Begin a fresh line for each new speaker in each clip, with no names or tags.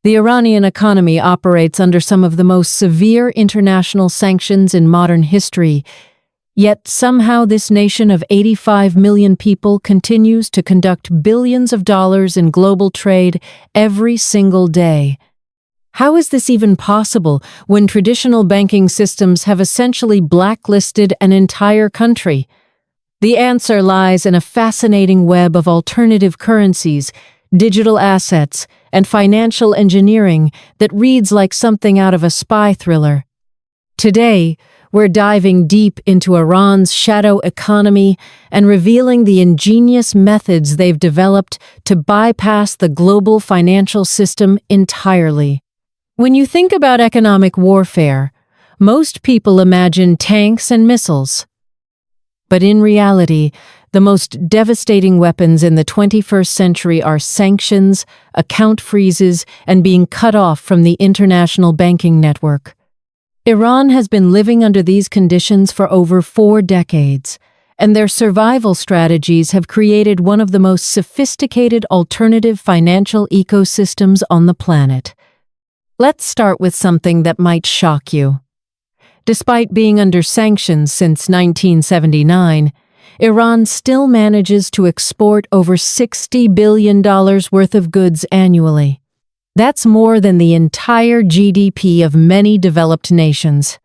The Iranian economy operates under some of the most severe international sanctions in modern history, yet somehow this nation of 85 million people continues to conduct billions of dollars in global trade every single day. How is this even possible when traditional banking systems have essentially blacklisted an entire country? The answer lies in a fascinating web of alternative currencies, digital assets, and financial engineering that reads like something out of a spy thriller. Today, we're diving deep into Iran's shadow economy and revealing the ingenious methods they've developed to bypass the global financial system entirely. When you think about economic warfare, most people imagine tanks and missiles. But in reality, the most devastating weapons in the 21st century are sanctions, account freezes, and being cut off from the international banking network. Iran has been living under these conditions for over 4 decades, and their survival strategies have created one of the most sophisticated alternative financial ecosystems on the planet. Let's start with something that might shock you. Despite being under sanctions since 1979, Iran still manages to export over $60 billion worth of goods annually. That's more than the entire GDP of many developed nations.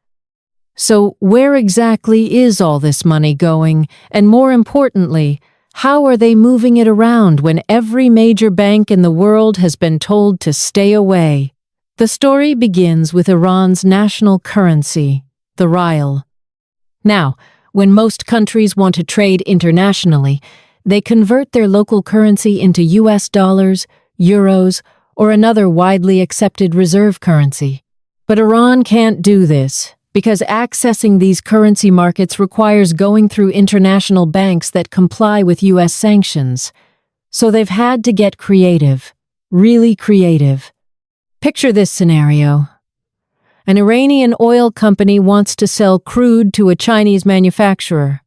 So where exactly is all this money going? And more importantly, how are they moving it around when every major bank in the world has been told to stay away? The story begins with Iran's national currency, the rial. Now, when most countries want to trade internationally, they convert their local currency into US dollars, euros, or another widely accepted reserve currency. But Iran can't do this, because accessing these currency markets requires going through international banks that comply with US sanctions. So they've had to get creative, really creative. Picture this scenario. An Iranian oil company wants to sell crude to a Chinese manufacturer.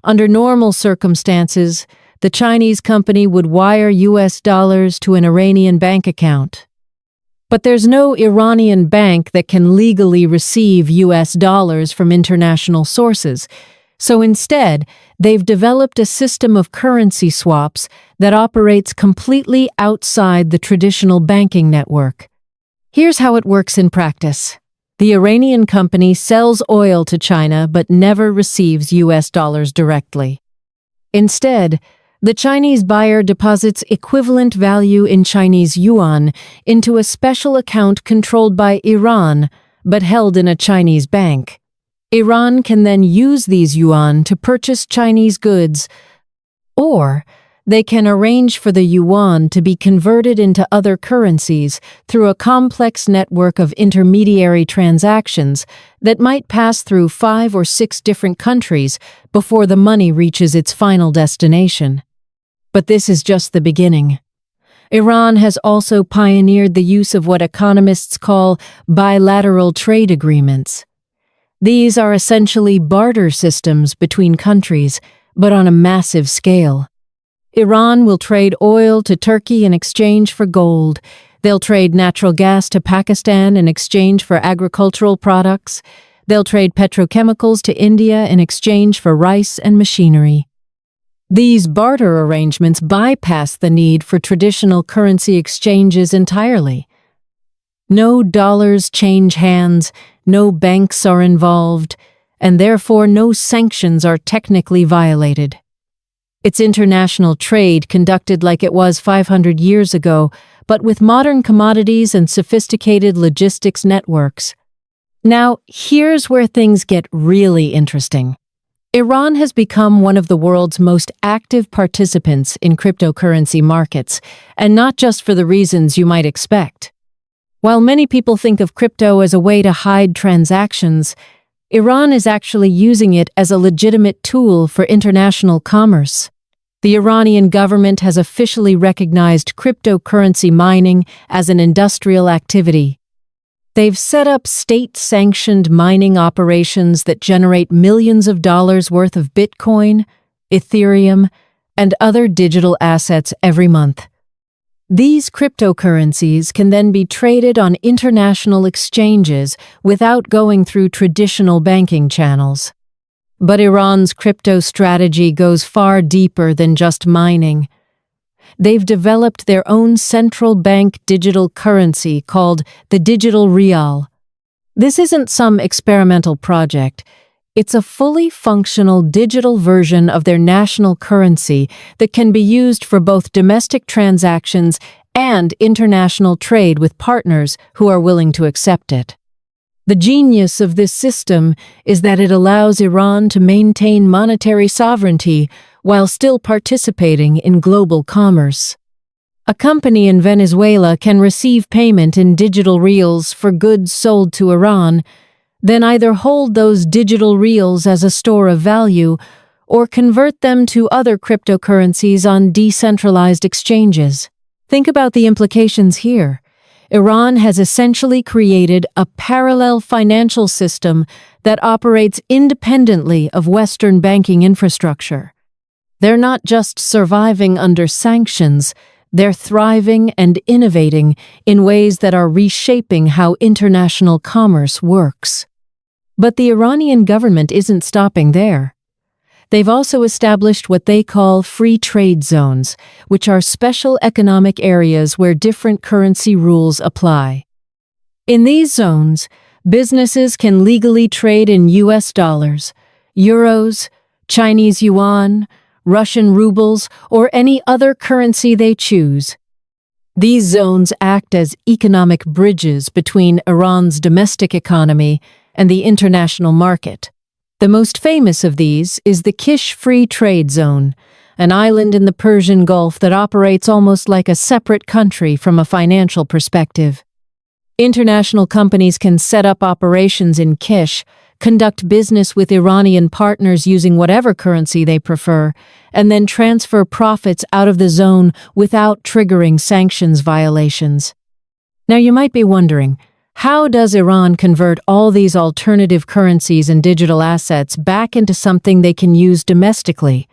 Under normal circumstances, the Chinese company would wire US dollars to an Iranian bank account. But there's no Iranian bank that can legally receive US dollars from international sources, so instead, they've developed a system of currency swaps that operates completely outside the traditional banking network. Here's how it works in practice. The Iranian company sells oil to China but never receives US dollars directly. Instead, the Chinese buyer deposits equivalent value in Chinese yuan into a special account controlled by Iran but held in a Chinese bank. Iran can then use these yuan to purchase Chinese goods, or they can arrange for the yuan to be converted into other currencies through a complex network of intermediary transactions that might pass through 5 or 6 different countries before the money reaches its final destination. But this is just the beginning. Iran has also pioneered the use of what economists call bilateral trade agreements. These are essentially barter systems between countries, but on a massive scale. Iran will trade oil to Turkey in exchange for gold. They'll trade natural gas to Pakistan in exchange for agricultural products. They'll trade petrochemicals to India in exchange for rice and machinery. These barter arrangements bypass the need for traditional currency exchanges entirely. No dollars change hands, no banks are involved, and therefore no sanctions are technically violated. It's international trade conducted like it was 500 years ago, but with modern commodities and sophisticated logistics networks. Now, here's where things get really interesting. Iran has become one of the world's most active participants in cryptocurrency markets, and not just for the reasons you might expect. While many people think of crypto as a way to hide transactions, Iran is actually using it as a legitimate tool for international commerce. The Iranian government has officially recognized cryptocurrency mining as an industrial activity. They've set up state-sanctioned mining operations that generate millions of dollars worth of Bitcoin, Ethereum, and other digital assets every month. These cryptocurrencies can then be traded on international exchanges without going through traditional banking channels. But Iran's crypto strategy goes far deeper than just mining. They've developed their own central bank digital currency called the digital rial. This isn't some experimental project. It's a fully functional digital version of their national currency that can be used for both domestic transactions and international trade with partners who are willing to accept it. The genius of this system is that it allows Iran to maintain monetary sovereignty while still participating in global commerce. A company in Venezuela can receive payment in digital reals for goods sold to Iran, then either hold those digital reals as a store of value or convert them to other cryptocurrencies on decentralized exchanges. Think about the implications here. Iran has essentially created a parallel financial system that operates independently of Western banking infrastructure. They're not just surviving under sanctions, they're thriving and innovating in ways that are reshaping how international commerce works. But the Iranian government isn't stopping there. They've also established what they call free trade zones, which are special economic areas where different currency rules apply. In these zones, businesses can legally trade in US dollars, euros, Chinese yuan, Russian rubles, or any other currency they choose. These zones act as economic bridges between Iran's domestic economy and the international market. The most famous of these is the Kish Free Trade Zone, an island in the Persian Gulf that operates almost like a separate country from a financial perspective. International companies can set up operations in Kish, conduct business with Iranian partners using whatever currency they prefer, and then transfer profits out of the zone without triggering sanctions violations. Now you might be wondering, how does Iran convert all these alternative currencies and digital assets back into something they can use domestically?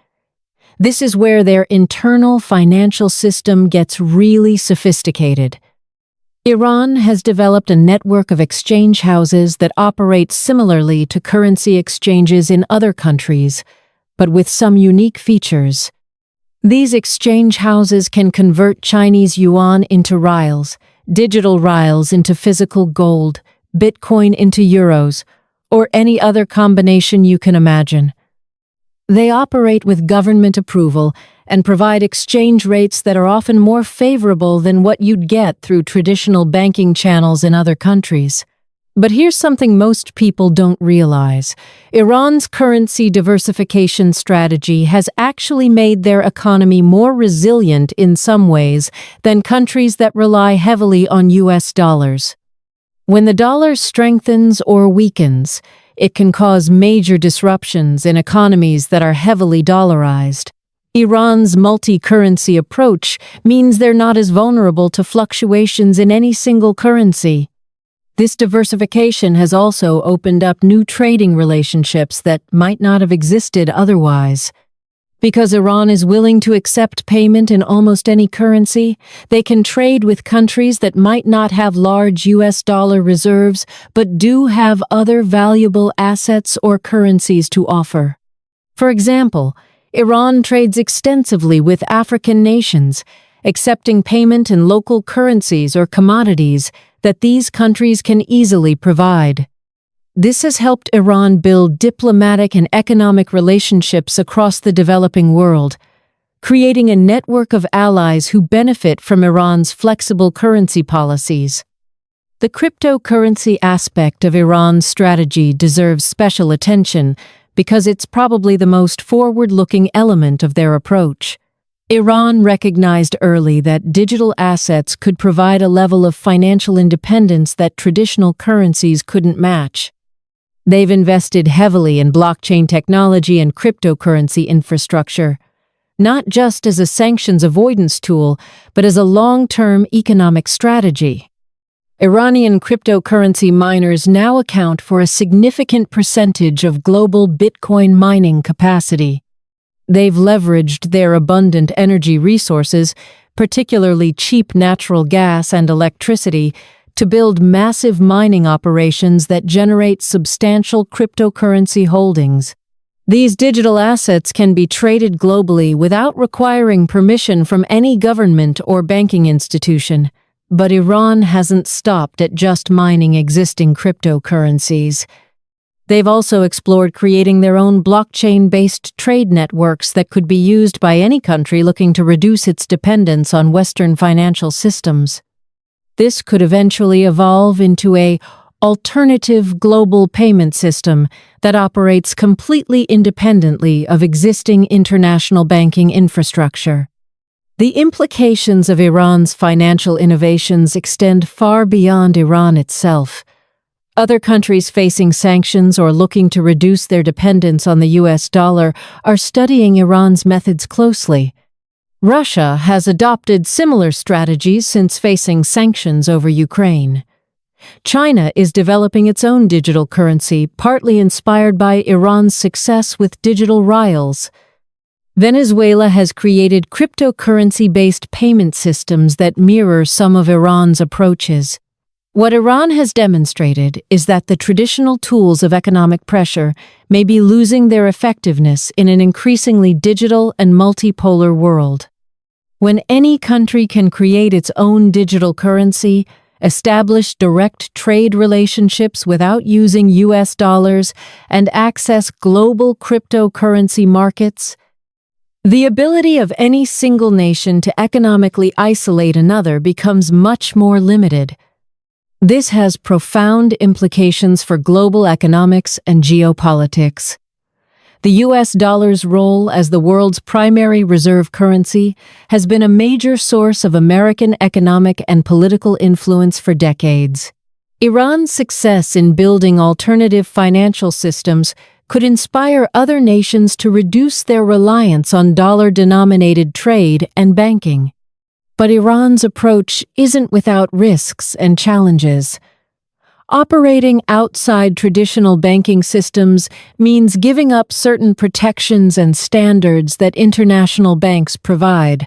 This is where their internal financial system gets really sophisticated. Iran has developed a network of exchange houses that operate similarly to currency exchanges in other countries, but with some unique features. These exchange houses can convert Chinese yuan into rials, digital rials into physical gold, Bitcoin into euros, or any other combination you can imagine. They operate with government approval and provide exchange rates that are often more favorable than what you'd get through traditional banking channels in other countries. But here's something most people don't realize. Iran's currency diversification strategy has actually made their economy more resilient in some ways than countries that rely heavily on US dollars. When the dollar strengthens or weakens, it can cause major disruptions in economies that are heavily dollarized. Iran's multi-currency approach means they're not as vulnerable to fluctuations in any single currency. This diversification has also opened up new trading relationships that might not have existed otherwise. Because Iran is willing to accept payment in almost any currency, they can trade with countries that might not have large US dollar reserves but do have other valuable assets or currencies to offer. For example, Iran trades extensively with African nations, accepting payment in local currencies or commodities that these countries can easily provide. This has helped Iran build diplomatic and economic relationships across the developing world, creating a network of allies who benefit from Iran's flexible currency policies. The cryptocurrency aspect of Iran's strategy deserves special attention because it's probably the most forward-looking element of their approach. Iran recognized early that digital assets could provide a level of financial independence that traditional currencies couldn't match. They've invested heavily in blockchain technology and cryptocurrency infrastructure, not just as a sanctions avoidance tool, but as a long-term economic strategy. Iranian cryptocurrency miners now account for a significant percentage of global Bitcoin mining capacity. They've leveraged their abundant energy resources, particularly cheap natural gas and electricity, to build massive mining operations that generate substantial cryptocurrency holdings. These digital assets can be traded globally without requiring permission from any government or banking institution. But Iran hasn't stopped at just mining existing cryptocurrencies. They've also explored creating their own blockchain-based trade networks that could be used by any country looking to reduce its dependence on Western financial systems. This could eventually evolve into an alternative global payment system that operates completely independently of existing international banking infrastructure. The implications of Iran's financial innovations extend far beyond Iran itself. Other countries facing sanctions or looking to reduce their dependence on the US dollar are studying Iran's methods closely. Russia has adopted similar strategies since facing sanctions over Ukraine. China is developing its own digital currency, partly inspired by Iran's success with digital Rials. Venezuela has created cryptocurrency-based payment systems that mirror some of Iran's approaches. What Iran has demonstrated is that the traditional tools of economic pressure may be losing their effectiveness in an increasingly digital and multipolar world. When any country can create its own digital currency, establish direct trade relationships without using US dollars, and access global cryptocurrency markets, the ability of any single nation to economically isolate another becomes much more limited. This has profound implications for global economics and geopolitics. The US dollar's role as the world's primary reserve currency has been a major source of American economic and political influence for decades. Iran's success in building alternative financial systems could inspire other nations to reduce their reliance on dollar-denominated trade and banking. But Iran's approach isn't without risks and challenges. Operating outside traditional banking systems means giving up certain protections and standards that international banks provide.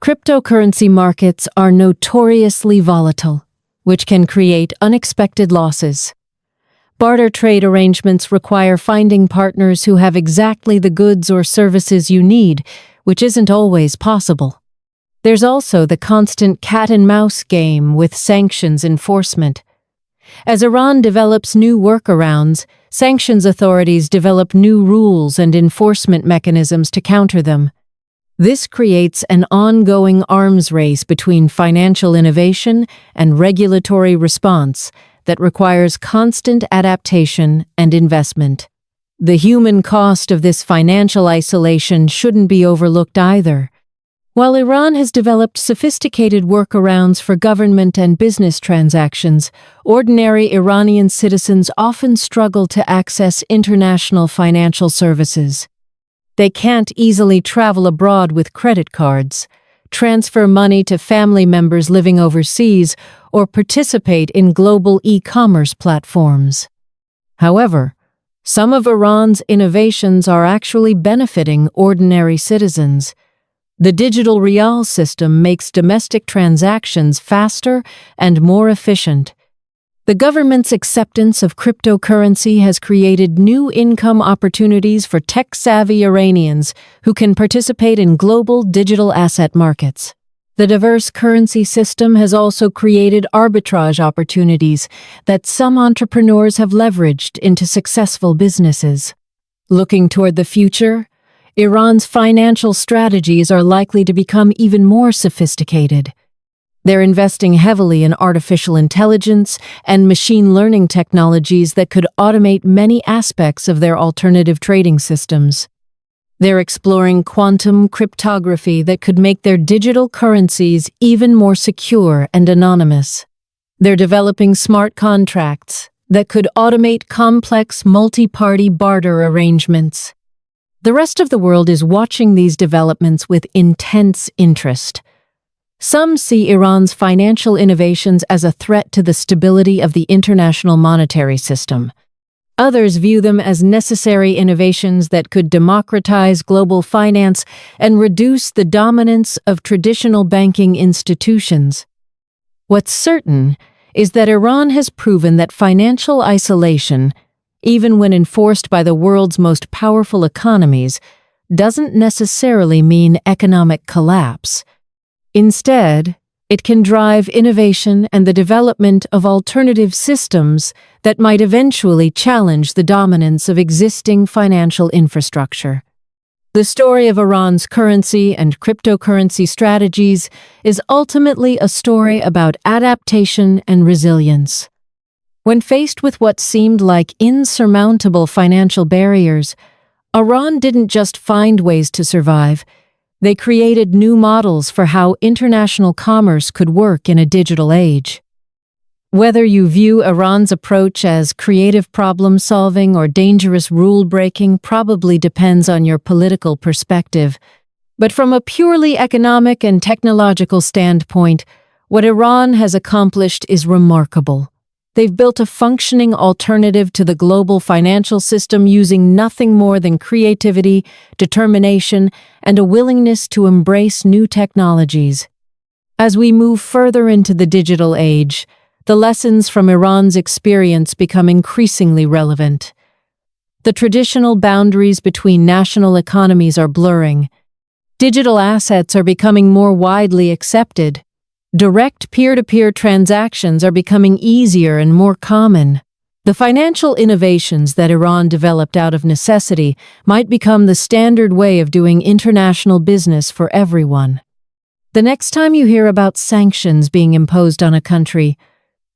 Cryptocurrency markets are notoriously volatile, which can create unexpected losses. Barter trade arrangements require finding partners who have exactly the goods or services you need, which isn't always possible. There's also the constant cat-and-mouse game with sanctions enforcement. As Iran develops new workarounds, sanctions authorities develop new rules and enforcement mechanisms to counter them. This creates an ongoing arms race between financial innovation and regulatory response that requires constant adaptation and investment. The human cost of this financial isolation shouldn't be overlooked either. While Iran has developed sophisticated workarounds for government and business transactions, ordinary Iranian citizens often struggle to access international financial services. They can't easily travel abroad with credit cards, transfer money to family members living overseas, or participate in global e-commerce platforms. However, some of Iran's innovations are actually benefiting ordinary citizens. The digital Rials system makes domestic transactions faster and more efficient. The government's acceptance of cryptocurrency has created new income opportunities for tech-savvy Iranians who can participate in global digital asset markets. The diverse currency system has also created arbitrage opportunities that some entrepreneurs have leveraged into successful businesses. Looking toward the future, Iran's financial strategies are likely to become even more sophisticated. They're investing heavily in artificial intelligence and machine learning technologies that could automate many aspects of their alternative trading systems. They're exploring quantum cryptography that could make their digital currencies even more secure and anonymous. They're developing smart contracts that could automate complex multi-party barter arrangements. The rest of the world is watching these developments with intense interest. Some see Iran's financial innovations as a threat to the stability of the international monetary system. Others view them as necessary innovations that could democratize global finance and reduce the dominance of traditional banking institutions. What's certain is that Iran has proven that financial isolation, even when enforced by the world's most powerful economies, doesn't necessarily mean economic collapse. Instead, it can drive innovation and the development of alternative systems that might eventually challenge the dominance of existing financial infrastructure. The story of Iran's currency and cryptocurrency strategies is ultimately a story about adaptation and resilience. When faced with what seemed like insurmountable financial barriers, Iran didn't just find ways to survive. They created new models for how international commerce could work in a digital age. Whether you view Iran's approach as creative problem-solving or dangerous rule-breaking probably depends on your political perspective. But from a purely economic and technological standpoint, what Iran has accomplished is remarkable. They've built a functioning alternative to the global financial system using nothing more than creativity, determination, and a willingness to embrace new technologies. As we move further into the digital age, the lessons from Iran's experience become increasingly relevant. The traditional boundaries between national economies are blurring. Digital assets are becoming more widely accepted. Direct peer-to-peer transactions are becoming easier and more common. The financial innovations that Iran developed out of necessity might become the standard way of doing international business for everyone. The next time you hear about sanctions being imposed on a country,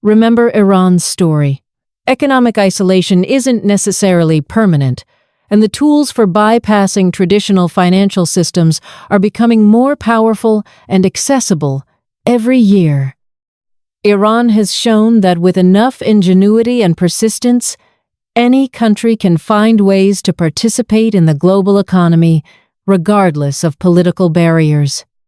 remember Iran's story. Economic isolation isn't necessarily permanent, and the tools for bypassing traditional financial systems are becoming more powerful and accessible every year. Iran has shown that with enough ingenuity and persistence, any country can find ways to participate in the global economy, regardless of political barriers.